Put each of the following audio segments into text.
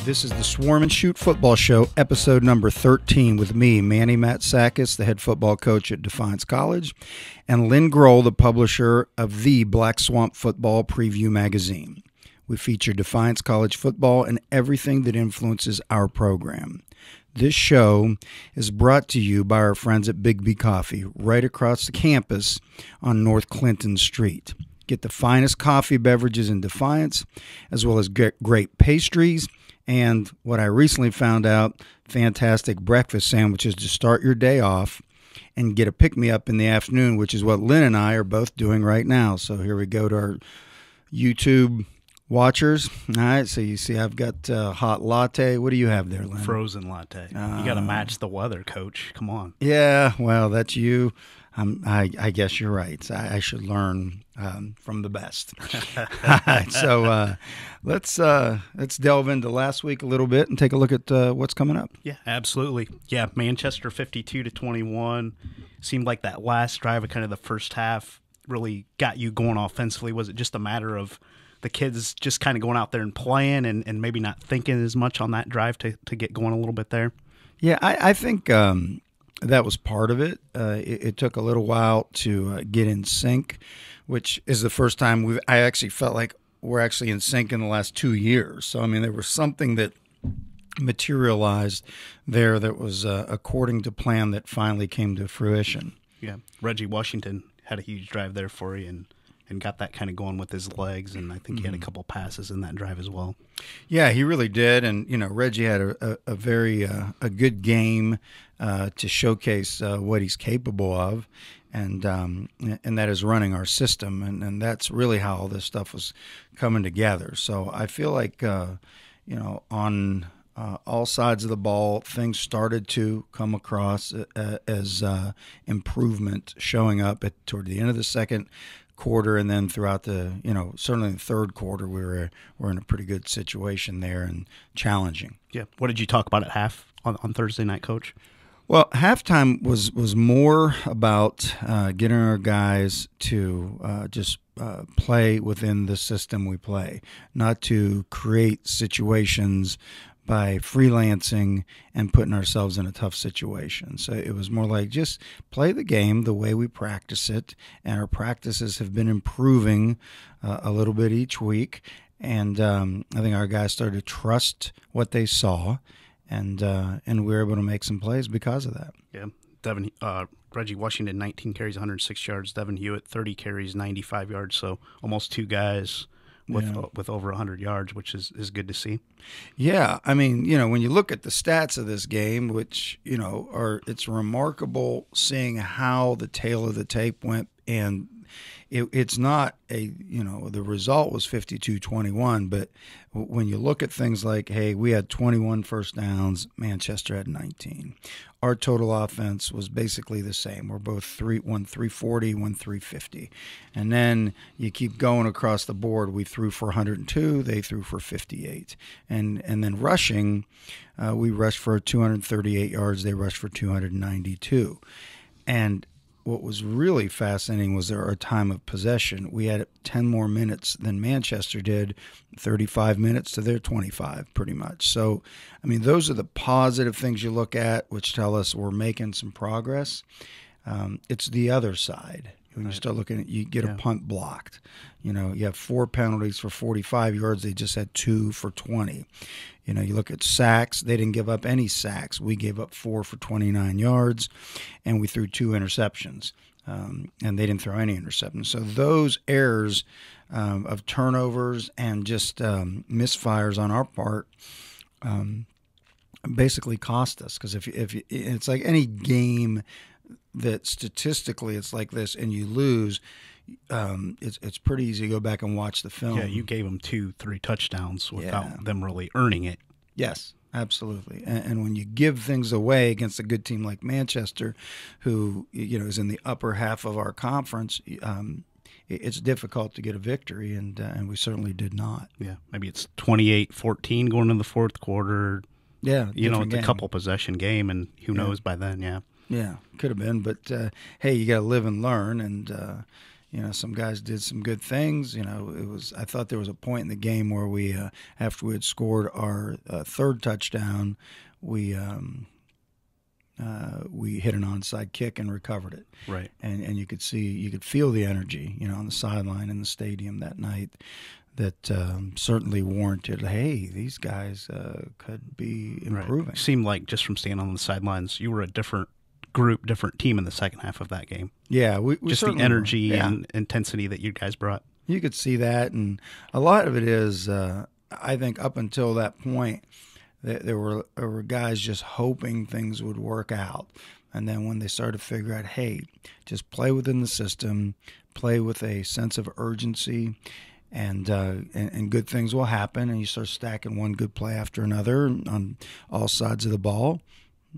This is the Swarm and Shoot Football Show, episode number 13, with me, Manny Matsakis, the head football coach at Defiance College, and Lynn Groll, the publisher of the Black Swamp Football Preview magazine. We feature Defiance College football and everything that influences our program. This show is brought to you by our friends at Big B Coffee, right across the campus on North Clinton Street. Get the finest coffee beverages in Defiance, as well as great pastries, and what I recently found out, fantastic breakfast sandwiches to start your day off and get a pick-me-up in the afternoon, which is what Lynn and I are both doing right now. So here we go to our YouTube watchers. All right, so you see I've got hot latte. What do you have there, Lynn? Frozen latte. You got to match the weather, Coach. Come on. Yeah, well, that's you. I guess you're right. I should learn from the best. All right, so let's delve into last week a little bit and take a look at what's coming up. Yeah, absolutely. Yeah, Manchester 52-21. Seemed like that last drive of kind of the first half really got you going offensively. Was it just a matter of the kids just kind of going out there and playing and maybe not thinking as much on that drive to get going a little bit there? Yeah, I think that was part of it. It took a little while to get in sync, which is the first time I actually felt like we're actually in sync in the last 2 years. So, I mean, there was something that materialized there that was according to plan that finally came to fruition. Yeah, Reggie Washington had a huge drive there for you and got that kind of going with his legs, and I think he had a couple passes in that drive as well. Yeah, he really did, and Reggie had a very a good game to showcase what he's capable of, and that is running our system, and that's really how all this stuff was coming together. So I feel like on all sides of the ball, things started to come across as improvement showing up toward the end of the second quarter, and then throughout the certainly the third quarter we're in a pretty good situation there and challenging. Yeah. What did you talk about at half on Thursday night, Coach? Well, halftime was more about getting our guys to just play within the system we play, not to create situations by freelancing and putting ourselves in a tough situation. So it was more like just play the game the way we practice it, and our practices have been improving a little bit each week, and I think our guys started to trust what they saw, and we were able to make some plays because of that. Yeah, Reggie Washington, 19 carries, 106 yards. Devin Hewitt, 30 carries, 95 yards. So almost two guys with over 100 yards, which is good to see. Yeah, I mean, when you look at the stats of this game, which, it's remarkable seeing how the tail of the tape went, and it's not the result was 52-21, but when you look at things like, hey, we had 21 first downs, Manchester had 19. Our total offense was basically the same. We're both one 340, one 350. And then you keep going across the board. We threw for 102, they threw for 58. And then rushing, we rushed for 238 yards, they rushed for 292. And what was really fascinating was our time of possession. We had 10 more minutes than Manchester did, 35 minutes to their 25, pretty much. So, I mean, those are the positive things you look at, which tell us we're making some progress. It's the other side. When you start looking at, you get a punt blocked. You have 4 penalties for 45 yards. They just had 2 for 20. You look at sacks. They didn't give up any sacks. We gave up 4 for 29 yards, and we threw 2 interceptions. And they didn't throw any interceptions. So those errors of turnovers and just misfires on our part basically cost us. Because if it's like any game that statistically it's like this and you lose, it's pretty easy to go back and watch the film. Yeah, you gave them 2-3 touchdowns without them really earning it. Yes, absolutely. And when you give things away against a good team like Manchester, who is in the upper half of our conference, it's difficult to get a victory, and we certainly did not. Yeah, maybe it's 28-14 going into the fourth quarter. Yeah, it's a couple possession game, and who knows by then, Yeah, could have been, but hey, you got to live and learn, and Some guys did some good things. I thought there was a point in the game where we, after we had scored our third touchdown, we hit an onside kick and recovered it. Right. And you could feel the energy, on the sideline in the stadium that night that certainly warranted, hey, these guys could be improving. Right. Seemed like just from standing on the sidelines, you were a different group, different team in the second half of that game. Yeah, we just the energy and intensity that you guys brought. You could see that, and a lot of it is, I think, up until that point, there were guys just hoping things would work out, and then when they started to figure out, hey, just play within the system, play with a sense of urgency, and good things will happen, and you start stacking one good play after another on all sides of the ball.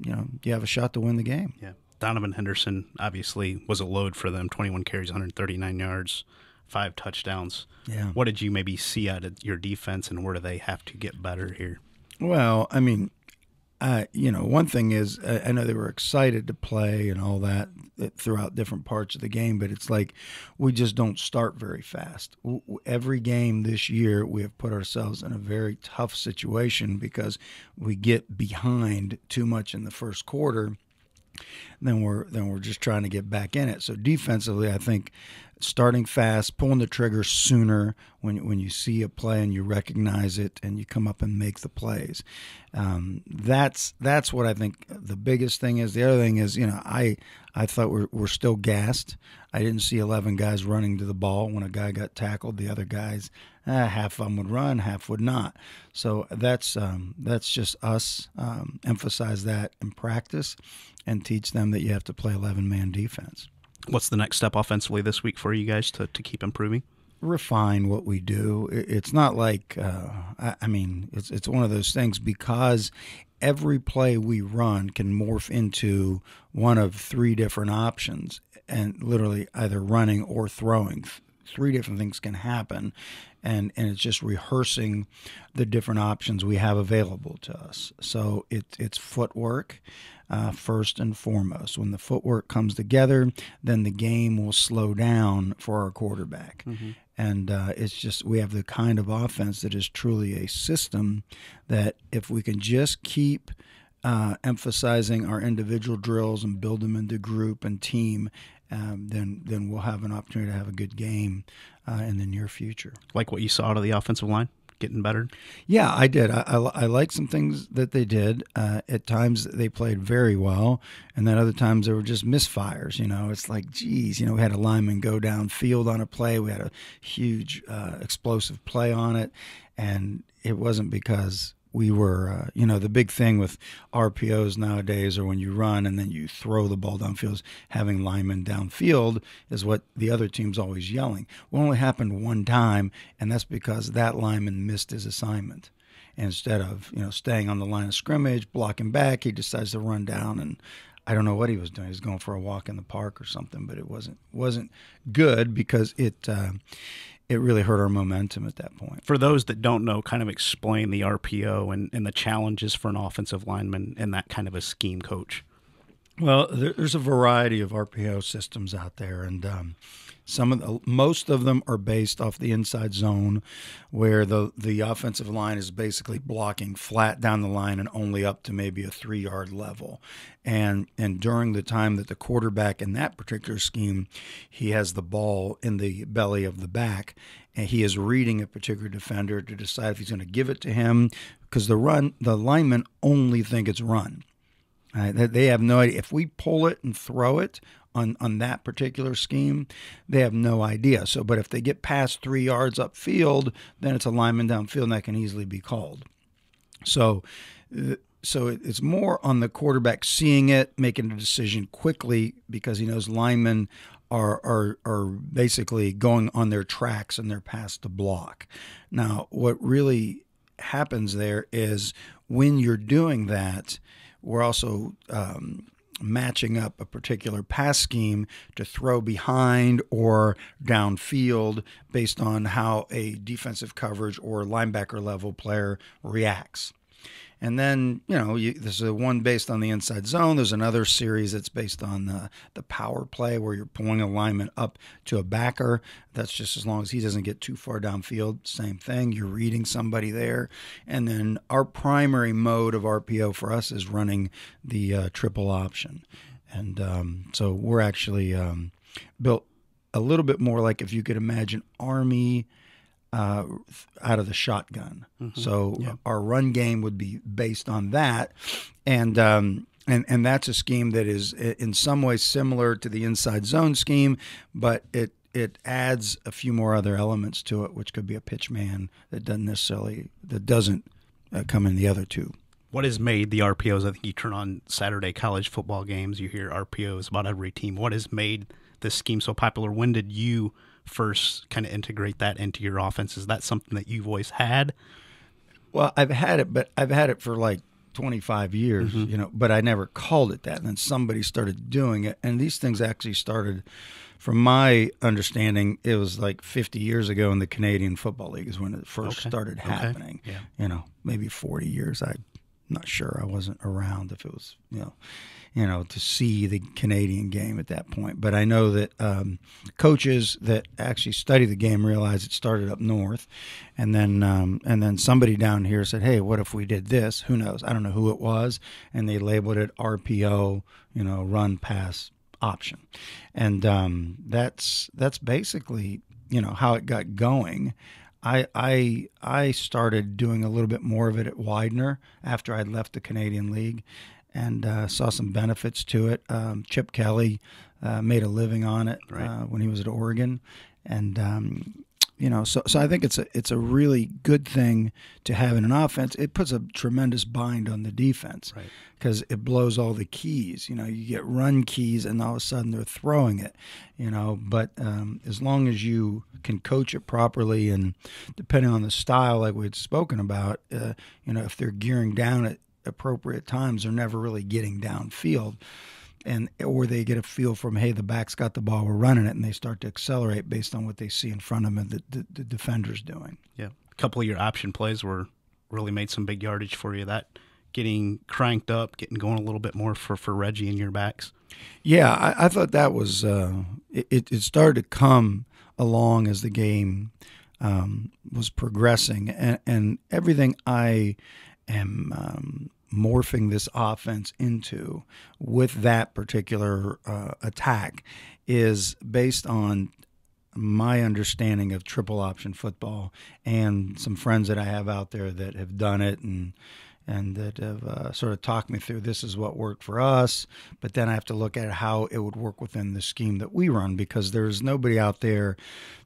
You have a shot to win the game. Yeah. Donovan Henderson obviously was a load for them, 21 carries, 139 yards, 5 touchdowns. Yeah. What did you maybe see out of your defense, and where do they have to get better here? Well, I mean, one thing is I know they were excited to play and all that throughout different parts of the game, but it's like we just don't start very fast. Every game this year we have put ourselves in a very tough situation because we get behind too much in the first quarter. Then we're just trying to get back in it. So defensively, I think starting fast, pulling the trigger sooner when you see a play and you recognize it and you come up and make the plays. That's what I think the biggest thing is. The other thing is, I thought we're still gassed. I didn't see 11 guys running to the ball when a guy got tackled. The other guys, half of them would run, half would not. So that's just us emphasize that in practice and teach them that you have to play 11-man defense. What's the next step offensively this week for you guys to keep improving? Refine what we do. It's not like, it's one of those things because every play we run can morph into one of 3 different options and literally either running or throwing. 3 different things can happen, and it's just rehearsing the different options we have available to us. So it's footwork. First and foremost. When the footwork comes together, then the game will slow down for our quarterback. Mm-hmm. And it's just we have the kind of offense that is truly a system that if we can just keep emphasizing our individual drills and build them into group and team, then we'll have an opportunity to have a good game in the near future. Like what you saw out of the offensive line? Getting better? Yeah, I did. I like some things that they did. At times they played very well, and then other times there were just misfires. It's like, geez, we had a lineman go downfield on a play. We had a huge explosive play on it, and it wasn't because we were, the big thing with RPOs nowadays, or when you run and then you throw the ball downfield, having linemen downfield is what the other team's always yelling. Well, it only happened one time, and that's because that lineman missed his assignment. And instead of, staying on the line of scrimmage, blocking back, he decides to run down, and I don't know what he was doing. He was going for a walk in the park or something, but it wasn't good because it really hurt our momentum at that point. For those that don't know, kind of explain the RPO and the challenges for an offensive lineman and that kind of a scheme coach. Well, there's a variety of RPO systems out there, and most of them are based off the inside zone, where the offensive line is basically blocking flat down the line and only up to maybe a 3-yard level. And during the time that the quarterback in that particular scheme, he has the ball in the belly of the back, and he is reading a particular defender to decide if he's going to give it to him, because the linemen only think it's run. They have no idea. If we pull it and throw it on that particular scheme, they have no idea. But if they get past 3 yards upfield, then it's a lineman downfield, and that can easily be called. So it's more on the quarterback seeing it, making a decision quickly, because he knows linemen are basically going on their tracks and their paths to block. Now, what really happens there is when you're doing that, we're also matching up a particular pass scheme to throw behind or downfield based on how a defensive coverage or linebacker level player reacts. And then, there's one based on the inside zone. There's another series that's based on the power play where you're pulling a lineman up to a backer. That's just as long as he doesn't get too far downfield. Same thing. You're reading somebody there. And then our primary mode of RPO for us is running the triple option. And so we're actually built a little bit more like if you could imagine Army out of the shotgun. Mm-hmm. So our run game would be based on that. And that's a scheme that is in some ways similar to the inside zone scheme, but it adds a few more other elements to it, which could be a pitch man that doesn't come in the other two. What has made the RPOs? I think you turn on Saturday college football games, you hear RPOs about every team. What has made this scheme so popular? When did you first kind of integrate that into your offense? Is that something that you've always had? Well, I've had it for like 25 years, but I never called it that. And then somebody started doing it. And these things actually started, from my understanding, it was like 50 years ago in the Canadian Football League is when it first started happening. Yeah. Maybe 40 years. I'm not sure. I wasn't around if it was, to see the Canadian game at that point. But I know that coaches that actually study the game realize it started up north, and then somebody down here said, "Hey, what if we did this?" Who knows? I don't know who it was, and they labeled it RPO, run pass option, and that's basically how it got going. I started doing a little bit more of it at Widener after I'd left the Canadian League, and saw some benefits to it. Chip Kelly made a living on it when he was at Oregon, and so I think it's a really good thing to have in an offense. It puts a tremendous bind on the defense because it blows all the keys. You get run keys, and all of a sudden they're throwing it. But as long as you can coach it properly, and depending on the style, like we'd spoken about, if they're gearing down at appropriate times, they're never really getting downfield, or they get a feel from, hey, the back's got the ball, we're running it, and they start to accelerate based on what they see in front of them and the defender's doing. Yeah, a couple of your option plays really made some big yardage for you. That getting cranked up, getting going a little bit more for Reggie and your backs. Yeah, I thought that was it started to come along as the game was progressing, and everything I am morphing this offense into with that particular attack is based on my understanding of triple option football and some friends that I have out there that have done it and that have sort of talked me through this is what worked for us, but then I have to look at how it would work within the scheme that we run, because there's nobody out there,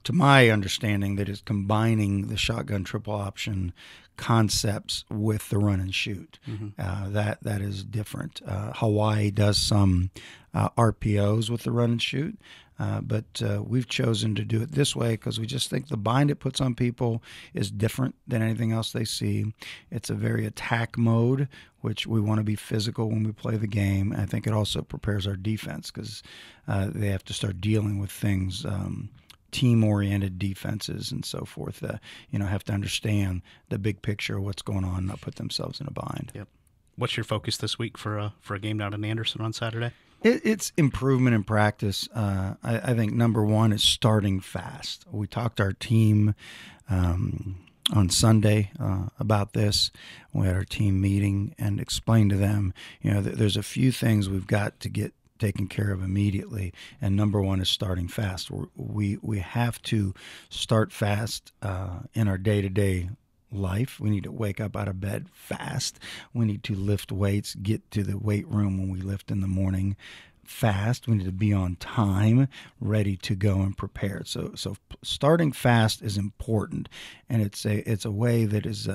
to my understanding, that is combining the shotgun triple option concepts with the run and shoot. Mm-hmm. That is different. Hawaii does some RPOs with the run and shoot, but we've chosen to do it this way because we just think the bind it puts on people is different than anything else they see. It's a very attack mode, which we want to be physical when we play the game. I think it also prepares our defense because they have to start dealing with things, team-oriented defenses and so forth. Have to understand the big picture of what's going on and not put themselves in a bind. Yep. What's your focus this week for a game down in Anderson on Saturday? It's improvement in practice. I think number one is starting fast. We talked to our team on Sunday about this. We had our team meeting and explained to them, that there's a few things we've got to get taken care of immediately, and number one is starting fast. We have to start fast in our day-to-day life. We need to wake up out of bed fast. We need to lift weights, get to the weight room when we lift in the morning fast. We need to be on time, ready to go and prepared. So starting fast is important, and it's a way that is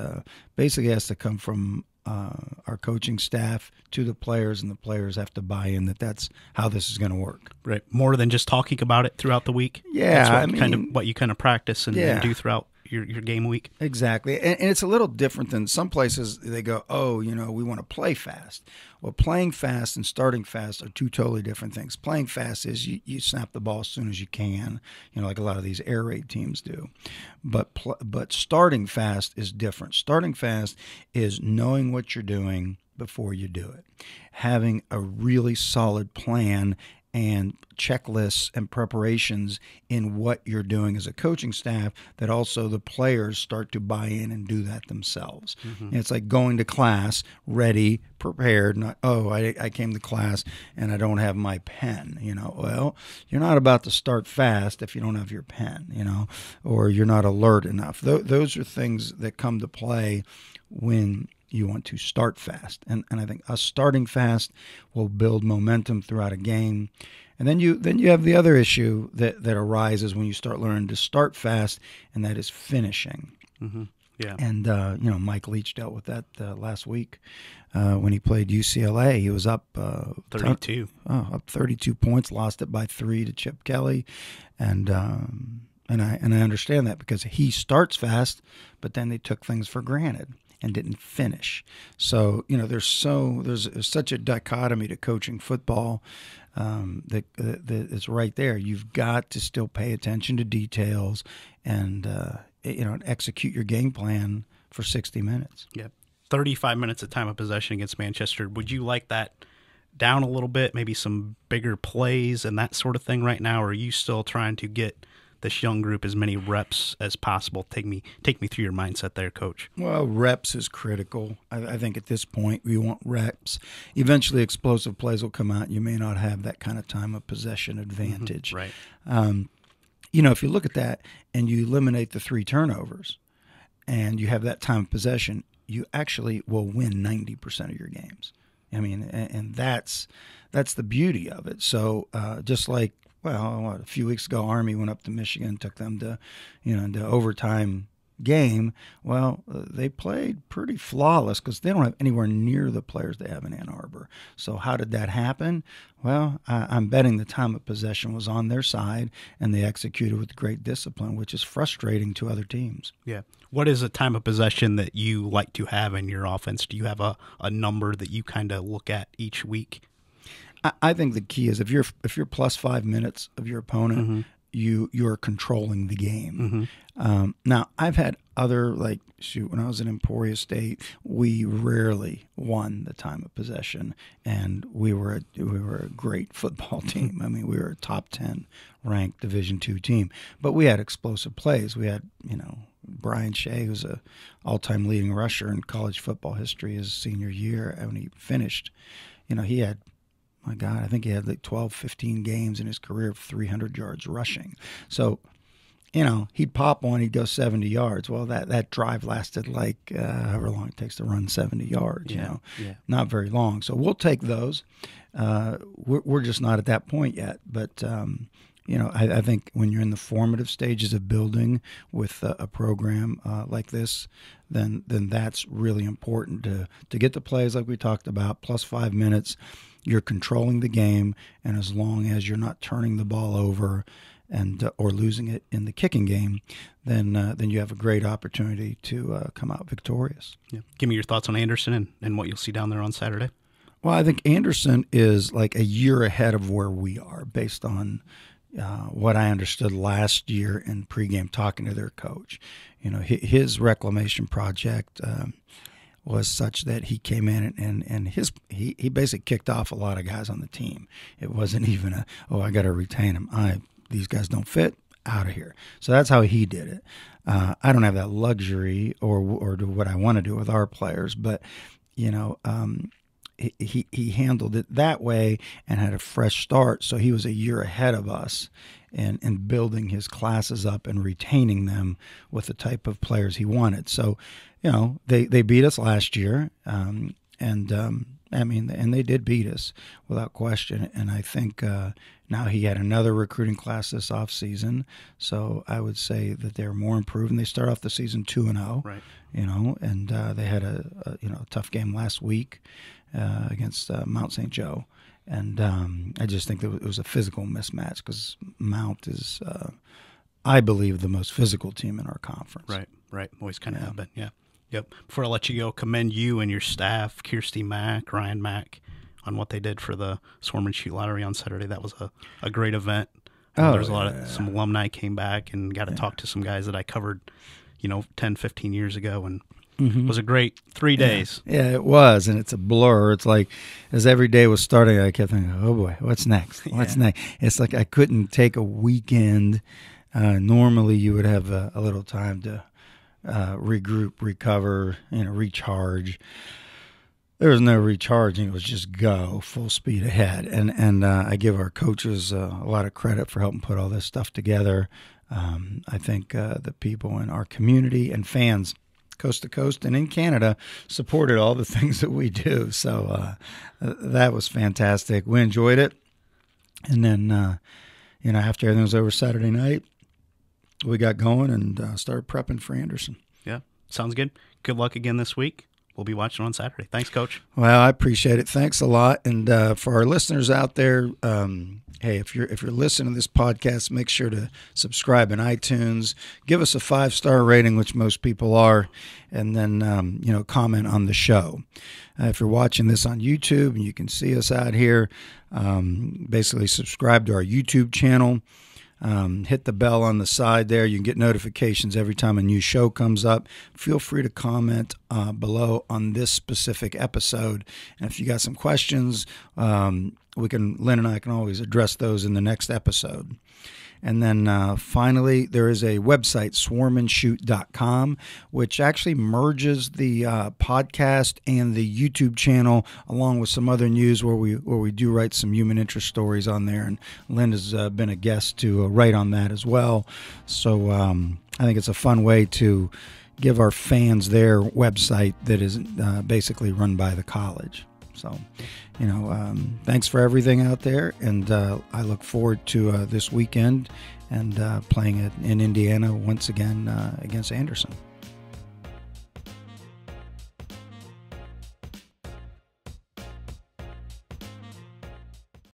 basically has to come from our coaching staff to the players, and the players have to buy in that's how this is going to work. Right. More than just talking about it throughout the week. Yeah. That's what you kind of practice and do throughout your game week. Exactly. And it's a little different than some places. They go, oh, we want to play fast. Well, playing fast and starting fast are two totally different things. Playing fast is you snap the ball as soon as you can, like a lot of these air raid teams do. But starting fast is different. Starting fast is knowing what you're doing before you do it, having a really solid plan and checklists and preparations in what you're doing as a coaching staff, that also the players start to buy in and do that themselves. Mm-hmm. It's like going to class ready, prepared, not, I came to class and I don't have my pen. Well, you're not about to start fast if you don't have your pen, or you're not alert enough. Those are things that come to play when you want to start fast. And I think us starting fast will build momentum throughout a game. And then you have the other issue that arises when you start learning to start fast, and that is finishing. Mm-hmm. Yeah. And, Mike Leach dealt with that last week when he played UCLA. He was up 32. Up 32 points, lost it by 3 to Chip Kelly. And I understand that, because he starts fast, but then they took things for granted and didn't finish. So, there's such a dichotomy to coaching football that is right there. You've got to still pay attention to details and execute your game plan for 60 minutes. Yeah. 35 minutes of time of possession against Manchester. Would you like that down a little bit, maybe some bigger plays and that sort of thing right now? Or are you still trying to get this young group as many reps as possible? Take me through your mindset there, Coach. Well, reps is critical. I think at this point we want reps. Eventually explosive plays will come out. You may not have that kind of time of possession advantage. Mm-hmm. Right. If you look at that and you eliminate the 3 turnovers and you have that time of possession, you actually will win 90% of your games. I mean, and that's the beauty of it. So just like, a few weeks ago, Army went up to Michigan, took them to, into overtime game. Well, they played pretty flawless because they don't have anywhere near the players they have in Ann Arbor. So how did that happen? Well, I'm betting the time of possession was on their side, and they executed with great discipline, which is frustrating to other teams. Yeah. What is a time of possession that you like to have in your offense? Do you have a number that you kind of look at each week? I think the key is if you're plus 5 minutes of your opponent, mm-hmm. you're controlling the game. Mm-hmm. Now, I've had other, when I was in Emporia State, we rarely won the time of possession, and we were a great football team. I mean, we were a top 10 ranked Division II team, but we had explosive plays. We had, Brian Shea, who's a all-time leading rusher in college football history, his senior year, when he finished, he had, my God, I think he had 12, 15 games in his career of 300 yards rushing. So, he'd pop one, he'd go 70 yards. Well, that drive lasted however long it takes to run 70 yards, Yeah. Not very long. So we'll take those. We're just not at that point yet. But, I think when you're in the formative stages of building with a program like this, then that's really important to get the plays like we talked about, plus 5 minutes. You're controlling the game, and as long as you're not turning the ball over and or losing it in the kicking game, then you have a great opportunity to come out victorious. Yeah. Give me your thoughts on Anderson and what you'll see down there on Saturday. Well, I think Anderson is like a year ahead of where we are based on what I understood last year in pregame talking to their coach. His reclamation project was such that he came in and he basically kicked off a lot of guys on the team. It wasn't even I got to retain him. These guys don't fit, out of here. So that's how he did it. I don't have that luxury or do what I want to do with our players, but he handled it that way and had a fresh start. So he was a year ahead of us in building his classes up and retaining them with the type of players he wanted. So, they beat us last year, and they did beat us without question. And I think now he had another recruiting class this offseason. So I would say that they're more improved, and they start off the season 2-0. Right. And they had a tough game last week against Mount St. Joe. And I just think that it was a physical mismatch because Mount is I believe, the most physical team in our conference. Right. Always kind of have been, yeah. Yep. Before I let you go, commend you and your staff, Kirsty Mack, Ryan Mack, on what they did for the Swarm and Shoot Lottery on Saturday. That was a great event. There's a lot of some alumni came back and got to talk to some guys that I covered, 10, 15 years ago, and it was a great 3 days. Yeah, it was, and it's a blur. It's like as every day was starting, I kept thinking, oh boy, what's next? What's next? It's like I couldn't take a weekend. Normally you would have a little time to regroup, recover, recharge. There was no recharging. It was just go full speed ahead. And I give our coaches a lot of credit for helping put all this stuff together. I think the people in our community and fans coast to coast and in Canada supported all the things that we do. So that was fantastic. We enjoyed it. And then, after everything was over Saturday night, we got going and started prepping for Anderson. Yeah, sounds good. Good luck again this week. We'll be watching on Saturday. Thanks, Coach. Well, I appreciate it. Thanks a lot. And for our listeners out there, hey, if you're listening to this podcast, make sure to subscribe in iTunes. Give us a 5-star rating, which most people are, and then comment on the show. If you're watching this on YouTube and you can see us out here, basically subscribe to our YouTube channel. Hit the bell on the side there. You can get notifications every time a new show comes up. Feel free to comment below on this specific episode. And if you got some questions, Lynn and I can always address those in the next episode. And then finally, there is a website, swarmandshoot.com, which actually merges the podcast and the YouTube channel along with some other news where we do write some human interest stories on there. And Lynn has been a guest to write on that as well. So I think it's a fun way to give our fans their website that is basically run by the college. So, thanks for everything out there, and I look forward to this weekend and playing it in Indiana once again against Anderson.